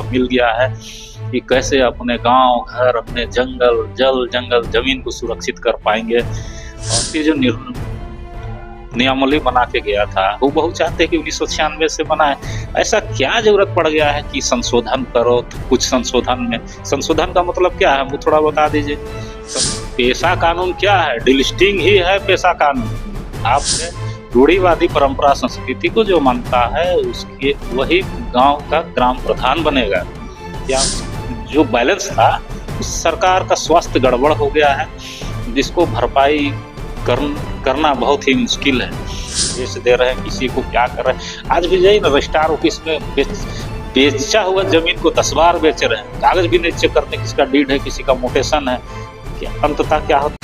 मिल गया है कि कैसे अपने गांव, घर, अपने जंगल, जंगल, जमीन को सुरक्षित कर पाएंगे। और फिर जो नियमावली बना के गया था, वो बहुत चाहते हैं कि 1996 से बनाए। ऐसा क्या जरूरत पड़ गया है कि संशोधन करो? तो कुछ संशोधन का मतलब क्या है, वो थोड़ा बता दीजिए। पेशा कानून क्या है? डिलिस्टिंग ही है पेशा कानून। आपने रूढ़िवादी परंपरा संस्कृति को जो मानता है, उसके वही गांव का ग्राम प्रधान बनेगा। या जो बैलेंस था, उस सरकार का स्वास्थ्य गड़बड़ हो गया है, जिसको भरपाई करना बहुत ही मुश्किल है। बेच दे रहे हैं, किसी को क्या कर रहे हैं। आज भी जाइए ना रजिस्ट्रार ऑफिस में, बेचा हुआ जमीन को 10 बार बेच रहे हैं, कागज भी नहीं चेक करते किसका डीड है, किसी का मोटेशन है। क्या अंततः क्या होता है?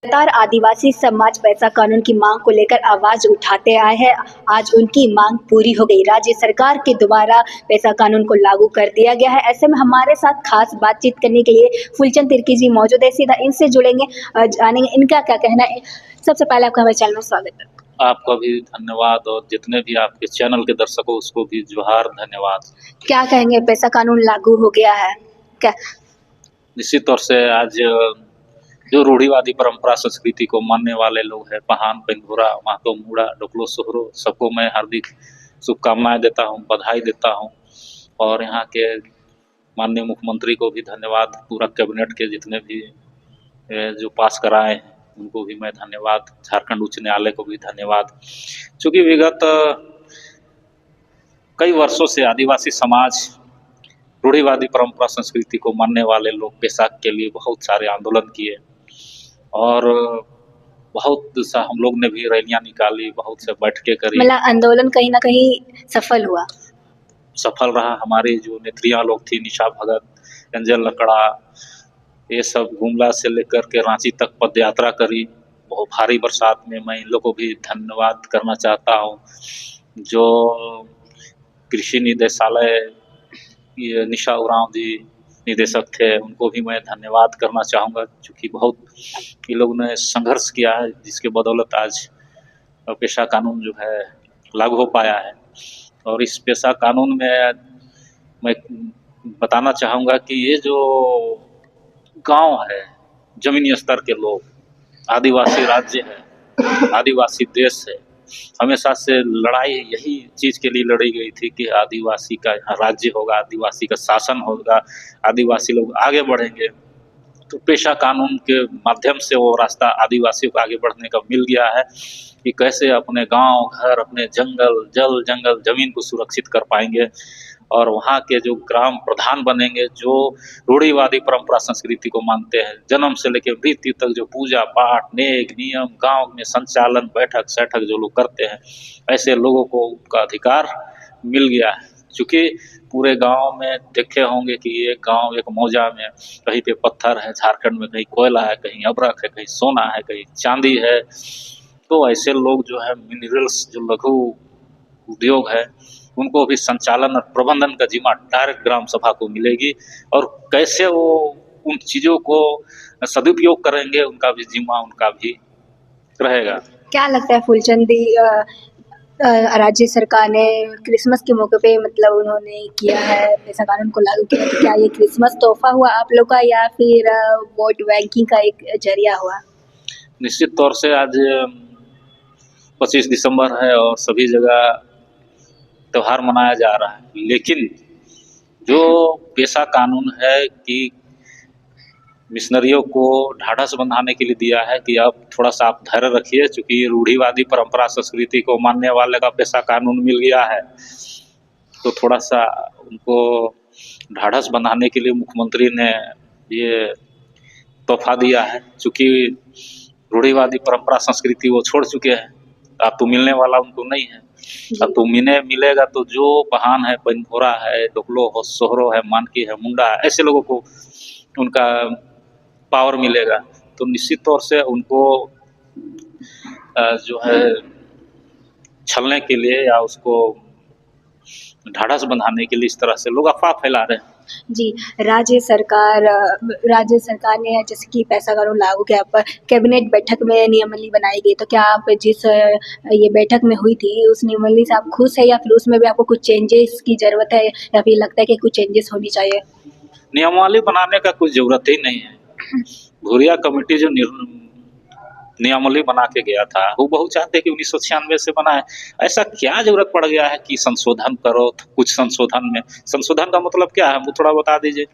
लगातार आदिवासी समाज पैसा कानून की मांग को लेकर आवाज उठाते आए हैं। आज उनकी मांग पूरी हो गई। राज्य सरकार के द्वारा पैसा कानून को लागू कर दिया गया है। ऐसे में हमारे साथ खास बातचीत करने के लिए फूलचंद तिर्की जी मौजूद है। सीधा इनसे जुड़ेंगे, जानेंगे इनका क्या कहना है। सबसे पहले आपका हमारे चैनल में स्वागत है। आपका भी धन्यवाद, और जितने भी आपके चैनल के दर्शकों, उसको भी जोहार, धन्यवाद। क्या कहेंगे, पैसा कानून लागू हो गया है क्या? निश्चित तौर से आज जो रूढ़िवादी परंपरा संस्कृति को मानने वाले लोग हैं, पहान, पेंगोरा, महतो, मूड़ा, डोकलो, सोहरो, सबको मैं हार्दिक शुभकामनाएं देता हूं, बधाई देता हूं। और यहाँ के माननीय मुख्यमंत्री को भी धन्यवाद, पूरा कैबिनेट के जितने भी जो पास कराए हैं उनको भी मैं धन्यवाद, झारखंड उच्च न्यायालय को भी धन्यवाद। चूंकि विगत कई वर्षों से आदिवासी समाज, रूढ़िवादी परंपरा संस्कृति को मानने वाले लोग पेशा के लिए बहुत सारे आंदोलन किए, और बहुत सा हम लोग ने भी रैलियां निकाली, बहुत से बैठकें करी। मतलब आंदोलन कहीं ना कहीं सफल रहा। हमारी जो नेत्रियां लोग थी, निशा भगत, एंजल लकड़ा, ये सब गुमला से लेकर के रांची तक पद यात्रा करी। बहुत भारी बरसात में। मैं इन लोगों को भी धन्यवाद करना चाहता हूँ। जो कृषि निदेशालय, ये निशा उरांव जी निदेशक थे, उनको भी मैं धन्यवाद करना चाहूँगा, क्योंकि बहुत ये लोगों ने संघर्ष किया है, जिसके बदौलत आज पेशा कानून जो है लागू हो पाया है। और इस पेशा कानून में मैं बताना चाहूँगा कि ये जो गांव है, जमीनी स्तर के लोग, आदिवासी राज्य है, आदिवासी देश है, हमेशा से लड़ाई यही चीज के लिए लड़ी गई थी कि आदिवासी का यहाँ राज्य होगा, आदिवासी का शासन होगा, आदिवासी लोग आगे बढ़ेंगे। तो पेशा कानून के माध्यम से वो रास्ता आदिवासियों को आगे बढ़ने का मिल गया है कि कैसे अपने गांव, घर, अपने जंगल, जंगल, जमीन को सुरक्षित कर पाएंगे। और वहाँ के जो ग्राम प्रधान बनेंगे, जो रूढ़िवादी परंपरा संस्कृति को मानते हैं, जन्म से लेकर मृत्यु तक जो पूजा पाठ, नेक नियम, गांव में संचालन, बैठक सैठक जो लोग करते हैं, ऐसे लोगों को उनका अधिकार मिल गया है। चूंकि पूरे गांव में देखे होंगे कि ये गांव एक मौजा में, कहीं पे पत्थर है, झारखंड में कहीं कोयला है, कहीं अबरख है, कहीं सोना है, कहीं चांदी है। तो ऐसे लोग जो है मिनरल्स, जो लघु उद्योग है, उनको भी संचालन और प्रबंधन का जिम्मा डायरेक्ट ग्राम सभा को मिलेगी। और कैसे वो उन चीज़ों को सदुपयोग करेंगे, उनका भी जिम्मा उनका भी रहेगा। क्या लगता है फूलचंद दी, राज्य सरकार ने क्रिसमस के मौके पे मतलब उन्होंने किया है, पैसा कानून को लागू किया, तो क्या ये क्रिसमस तोहफा हुआ आप लोग का, या फिर वोट बैंकिंग का एक जरिया हुआ? निश्चित तौर से आज 25 दिसंबर है और सभी जगह त्यौहार मनाया जा रहा है, लेकिन जो पेशा कानून है कि मिशनरियों को ढाढ़स बंधाने के लिए दिया है कि अब थोड़ा सा आप धैर्य रखिए, चूंकि रूढ़िवादी परंपरा संस्कृति को मानने वाले का पेशा कानून मिल गया है, तो थोड़ा सा उनको ढाढ़स बंधाने के लिए मुख्यमंत्री ने ये तोहफा दिया है। चूंकि रूढ़िवादी परंपरा संस्कृति वो छोड़ चुके हैं, अब तो मिलने वाला उनको नहीं है। अब तो मिलेगा तो जो पहान है, पेंगोरा है, डोकलो हो, सोहरो है, मानकी है, मुंडा है, ऐसे लोगों को उनका पावर मिलेगा। तो निश्चित तौर से उनको जो है छलने के लिए या उसको ढाढ़स बंधाने के लिए इस तरह से लोग अफवाह फैला रहे हैं। जी, राज्य सरकार ने जैसे कि पैसा कानून लागू किया पर कैबिनेट बैठक में नियमावली बनाई गई, तो क्या आप ये बैठक में हुई थी, उस नियमावली से आप खुश हैं या फिर उसमें भी आपको कुछ चेंजेस की ज़रूरत है या फिर लगता है कि कुछ चेंजेस होनी चाहिए? नियमावली बनाने का कुछ ज़रूरत ही नहीं है। भूरिया कमेटी जो नियमावली बना के गया था, हूबहू चाहते कि 1996 से बनाए। ऐसा क्या ज़रूरत पड़ गया है कि संशोधन करो, तो कुछ संशोधन का मतलब क्या है? हमको थोड़ा बता दीजिए।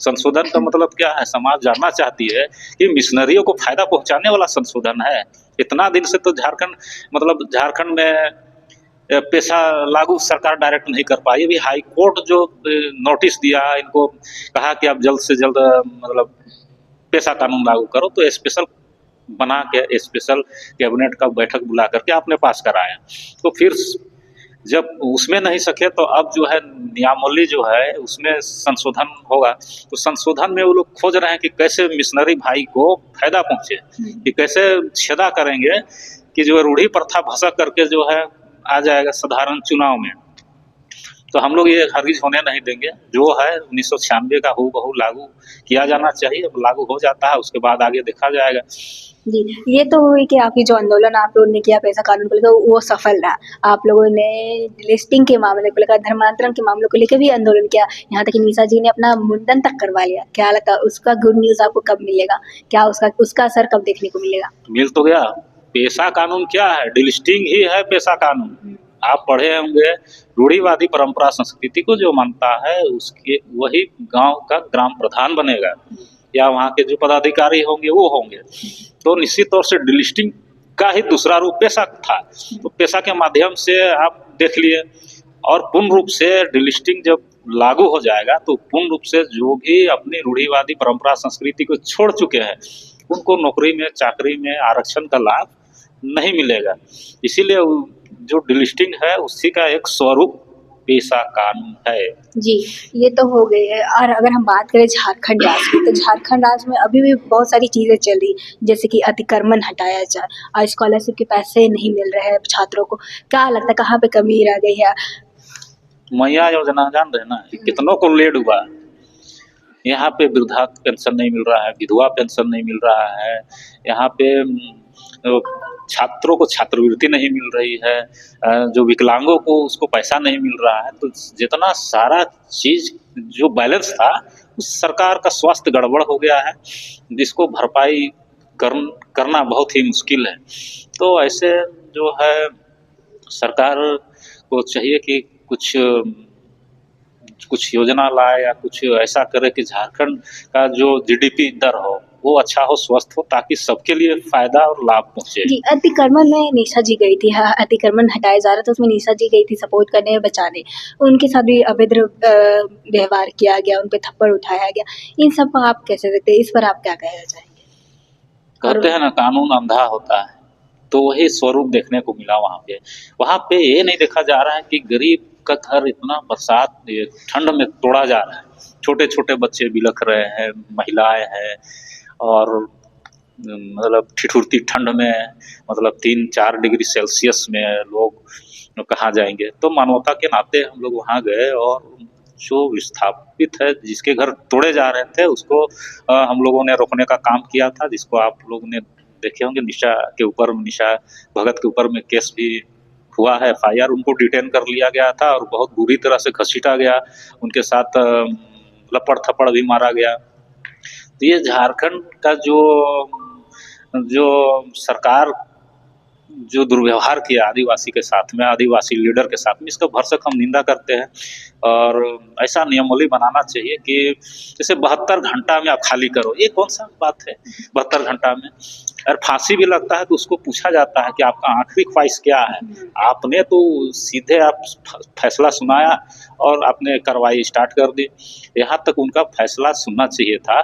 संशोधन का मतलब क्या है? समाज जानना चाहती है कि मिशनरियों को फ़ायदा पहुँचाने वाला संशोधन है। इतना दिन से तो झारखंड में पेशा लागू सरकार डायरेक्ट नहीं कर पाई। अभी हाई कोर्ट जो नोटिस दिया इनको, कहा कि आप जल्द से जल्द मतलब पेशा कानून लागू करो, तो स्पेशल कैबिनेट का बैठक बुला करके आपने पास कराया। तो फिर जब उसमें नहीं सके तो अब जो है नियमावली जो है उसमें संशोधन होगा। तो संशोधन में वो लोग खोज रहे हैं कि कैसे मिशनरी भाई को फायदा पहुंचे, कि कैसे छेदा करेंगे कि जो रूढ़ी प्रथा भसक करके जो है आ जाएगा साधारण चुनाव में। तो हम लोग ये हरगिज होने नहीं देंगे। जो है 1996 का हूबहू लागू किया जाना चाहिए। अब लागू हो जाता है उसके बाद आगे देखा जाएगा। जी, ये तो हुई कि आपकी जो आंदोलन आप लोगों ने किया पैसा कानून को लेकर वो सफल रहा। आप लोगों ने लिस्टिंग के मामले को लेकर, धर्मांतरण के मामले को लेकर भी आंदोलन किया। यहाँ तक कि निशा जी ने अपना मुंडन तक करवा लिया। क्या लगता है उसका गुड न्यूज़ आपको कब मिलेगा? क्या उसका असर कब देखने को मिलेगा? मिल तो गया। पेशा कानून क्या है? डिलिस्टिंग ही है पेशा कानून। आप पढ़े होंगे, रूढ़िवादी परंपरा संस्कृति को जो मानता है उसके वही गांव का ग्राम प्रधान बनेगा या वहाँ के जो पदाधिकारी होंगे वो होंगे। तो निश्चित तौर से डिलिस्टिंग का ही दूसरा रूप पेशा था। तो पेशा के माध्यम से आप देख लिए। और पूर्ण रूप से डिलिस्टिंग जब लागू हो जाएगा तो पूर्ण रूप से जो भी अपनी रूढ़िवादी परंपरा संस्कृति को छोड़ चुके हैं उनको नौकरी में चाकरी में आरक्षण का लाभ नहीं मिलेगा। इसीलिए जो डिलिस्टिंग है उसी का एक स्वरूप पेशा कानून है। जी, ये तो हो गई है। और अगर हम बात करें झारखंड राज्य की, तो झारखंड राज्य में अभी भी बहुत सारी चीज़ें चल रही, जैसे कि अतिक्रमण हटाया जाए और स्कॉलरशिप के पैसे नहीं मिल रहे हैं छात्रों को। क्या लगता है कहाँ पे कमी रह गई है? मैया योजना जान रहे ना, कितनों को लेड हुआ। यहाँ पे वृद्धा पेंशन नहीं मिल रहा है, विधवा पेंशन नहीं मिल रहा है। यहाँ पे छात्रों को छात्रवृत्ति नहीं मिल रही है। जो विकलांगों को उसको पैसा नहीं मिल रहा है। तो जितना सारा चीज जो बैलेंस था उस सरकार का स्वास्थ्य गड़बड़ हो गया है, जिसको भरपाई करना बहुत ही मुश्किल है। तो ऐसे जो है सरकार को चाहिए कि कुछ योजना लाए या कुछ ऐसा करे कि झारखंड का जो जीडीपी दर हो वो अच्छा हो, स्वस्थ हो, ताकि सबके लिए फायदा और लाभ पहुंचे। जी, अतिक्रमण में निशा जी गई थी। हाँ, अतिक्रमण हटाया जा रहा था, उसमें निशा जी गई थी सपोर्ट करने, बचाने। उनके साथ भी अभद्र व्यवहार किया गया, उन पे थप्पड़ उठाया गया। इन सब को आप कैसे देखते हैं? इस पर आप क्या कहना चाहेंगे? कहते हैं ना कानून अंधा होता है, तो वही स्वरूप देखने को मिला वहाँ पे ये नहीं देखा जा रहा है कि गरीब का घर इतना बरसात ठंड में तोड़ा जा रहा है। छोटे छोटे बच्चे बिलख रहे हैं, महिलाएं हैं, और मतलब ठिठुरती ठंड में मतलब 3-4 डिग्री सेल्सियस में लोग कहाँ जाएंगे। तो मानवता के नाते हम लोग वहाँ गए और जो विस्थापित है जिसके घर तोड़े जा रहे थे उसको हम लोगों ने रोकने का काम किया था, जिसको आप लोग ने देखे होंगे। निशा भगत के ऊपर में केस भी हुआ है, एफआईआर। उनको डिटेन कर लिया गया था और बहुत बुरी तरह से घसीटा गया। उनके साथ लपड़ थप्पड़ भी मारा गया। तो ये झारखंड का जो सरकार जो दुर्व्यवहार किया आदिवासी के साथ में, आदिवासी लीडर के साथ में, इसका भरसक हम निंदा करते हैं। और ऐसा नियमावली बनाना चाहिए कि जैसे 72 घंटा में आप खाली करो। ये कौन सा बात है 72 घंटा में? अगर फांसी भी लगता है तो उसको पूछा जाता है कि आपका आखिरी ख्वाहिश क्या है। आपने तो सीधे आप फैसला सुनाया और आपने कार्रवाई स्टार्ट कर दी। यहाँ तक उनका फैसला सुनना चाहिए था।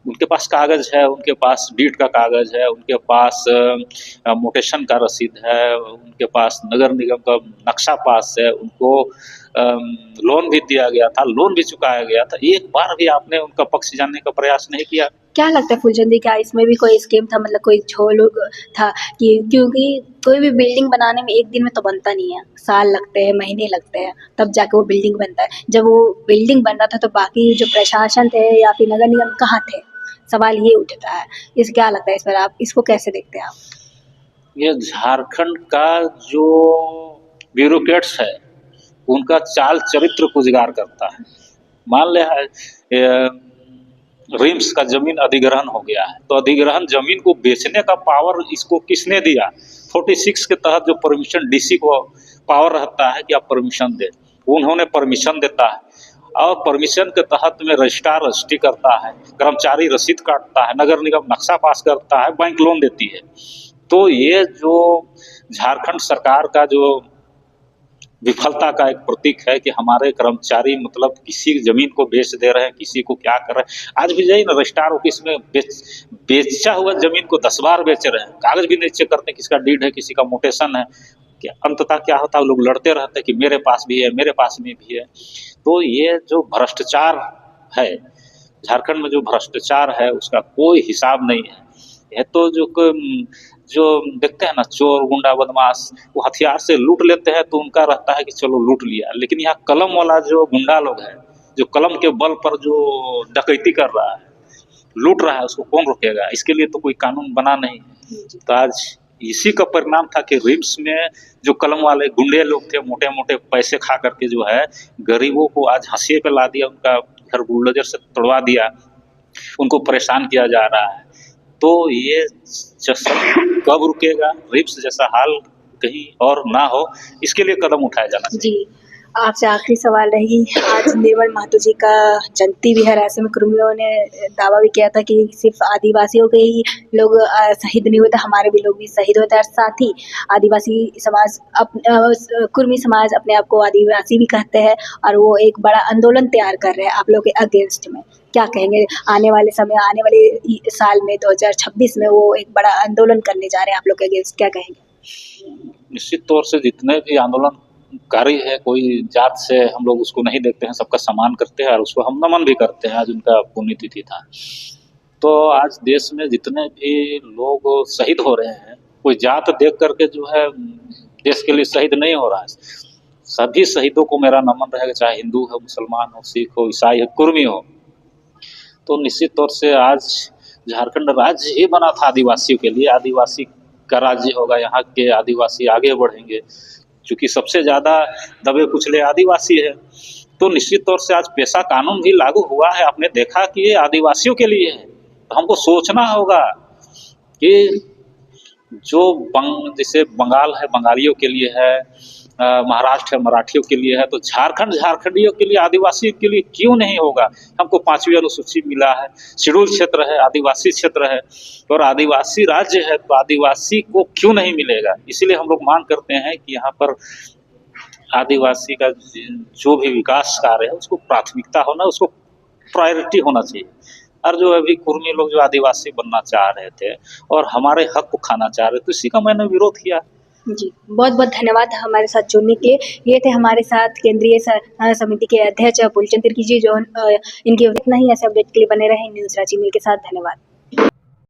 उनके पास कागज है, उनके पास डीड का कागज है, उनके पास मोटेशन का रसीद है, उनके पास नगर निगम का नक्शा पास है, उनको लोन भी दिया गया था, लोन भी चुकाया गया था। एक बार भी आपने उनका पक्ष जानने का प्रयास नहीं किया। क्या लगता है फुलचंदी, क्या इसमें भी कोई स्कीम था, मतलब कोई झोल था कि, क्योंकि कोई भी बिल्डिंग बनाने में एक दिन में तो बनता नहीं है, साल लगते हैं, महीने लगते हैं, तब जाके वो बिल्डिंग बनता है। जब वो बिल्डिंग बन रहा था तो बाकी जो प्रशासन थे या फिर नगर निगम कहाँ थे? सवाल ये उठता है। इस क्या लगता है इस पर, आप इसको कैसे देखते हैं आप? ये झारखंड का जो ब्यूरोक्रेट्स है उनका चाल चरित्र को उजागर करता है। मान ले रिम्स का जमीन अधिग्रहण हो गया है, तो अधिग्रहण जमीन को बेचने का पावर इसको किसने दिया? 46 के तहत जो परमिशन डीसी को पावर रहता है कि आप परमिशन दे, उन्होंने परमिशन देता है और परमिशन के तहत में रजिस्ट्रार रजिस्ट्री करता है, कर्मचारी रसीद काटता है, नगर निगम नक्शा पास करता है, बैंक लोन देती है। तो ये जो झारखंड सरकार का जो विफलता का एक प्रतीक है कि हमारे कर्मचारी मतलब किसी जमीन को बेच दे रहे हैं, किसी को क्या कर रहे हैं। आज भी जाइए ना रजिस्ट्रार ऑफिस में बेचा हुआ जमीन को 10 बार बेच रहे हैं, कागज भी नहीं चेक करते किसका डीड है, किसी का मोटेशन है। क्या अंततः क्या होता है, लोग लड़ते रहते हैं कि मेरे पास भी है, मेरे पास में भी है। तो ये जो भ्रष्टाचार है झारखंड में, जो भ्रष्टाचार है उसका कोई हिसाब नहीं है। यह तो जो देखते हैं ना चोर गुंडा बदमाश, वो हथियार से लूट लेते हैं तो उनका रहता है कि चलो लूट लिया, लेकिन यहाँ कलम वाला जो गुंडा लोग है, जो कलम के बल पर जो डकैती कर रहा है, लूट रहा है, उसको कौन रोकेगा? इसके लिए तो कोई कानून बना नहीं है। तो आज इसी का परिणाम था कि रिम्स में जो कलम वाले गुंडे लोग थे, मोटे मोटे पैसे खा करके जो है गरीबों को आज हंसिए पे ला दिया, उनका घर बुलडोजर से तोड़वा दिया, उनको परेशान किया जा रहा है। तो ये कब रुकेगा? रिम्स जैसा हाल कहीं और ना हो, इसके लिए कदम उठाया जाना चाहिए। जी, आपसे आखिरी सवाल रही, आज निर्मल महतो जी का जयंती भी है, ऐसे में कुर्मियों ने दावा भी किया था कि सिर्फ आदिवासियों के ही लोग शहीद नहीं होते, हमारे भी लोग भी शहीद होते हैं। और साथ ही आदिवासी समाज कुर्मी समाज अपने आप को आदिवासी भी कहते हैं और वो एक बड़ा आंदोलन तैयार कर रहे हैं आप लोग के अगेंस्ट में। क्या कहेंगे? आने वाले समय, आने वाले साल में 2026 में वो एक बड़ा आंदोलन करने जा रहे हैं आप लोग के अगेंस्ट, क्या कहेंगे? निश्चित तौर से जितने भी आंदोलनकारी है, कोई जात से हम लोग उसको नहीं देखते हैं, सबका सम्मान करते हैं और उसको हम नमन भी करते हैं। आज उनका पुण्यतिथि था। तो आज देश में जितने भी लोग शहीद हो रहे हैं, कोई जात देख करके जो है देश के लिए शहीद नहीं हो रहा है। सभी शहीदों को मेरा नमन रहेगा, चाहे हिंदू हो, मुसलमान हो, सिख हो, ईसाई हो, कुर्मी हो। तो निश्चित तौर से आज झारखंड राज्य ही बना था आदिवासियों के लिए, आदिवासी का राज्य होगा, यहाँ के आदिवासी आगे बढ़ेंगे। चूंकि सबसे ज़्यादा दबे कुचले आदिवासी है, तो निश्चित तौर से आज पेशा कानून भी लागू हुआ है। आपने देखा कि ये आदिवासियों के लिए है, तो हमको सोचना होगा कि जो जैसे बंगाल है बंगालियों के लिए है, महाराष्ट्र है मराठियों के लिए है, तो झारखंड झारखंडियों के लिए, आदिवासी के लिए क्यों नहीं होगा? हमको 5वीं अनुसूची मिला है, शेड्यूल क्षेत्र है, आदिवासी क्षेत्र है और आदिवासी राज्य है, तो आदिवासी को क्यों नहीं मिलेगा? इसीलिए हम लोग मांग करते हैं कि यहाँ पर आदिवासी का जो भी विकास कार्य है उसको प्राथमिकता होना, उसको प्रायोरिटी होना चाहिए। और जो अभी कुर्मी लोग जो आदिवासी बनना चाह रहे थे और हमारे हक को खाना चाह रहे थे, तो इसी का मैंने विरोध किया। जी, बहुत बहुत धन्यवाद हमारे साथ जुड़ने के लिए। ये थे हमारे साथ केंद्रीय समिति के अध्यक्ष फूलचंद तिर्की जी, जो इनके इतना ही ऐसे अपडेट के लिए बने रहे न्यूज़ रांची मील के साथ। धन्यवाद।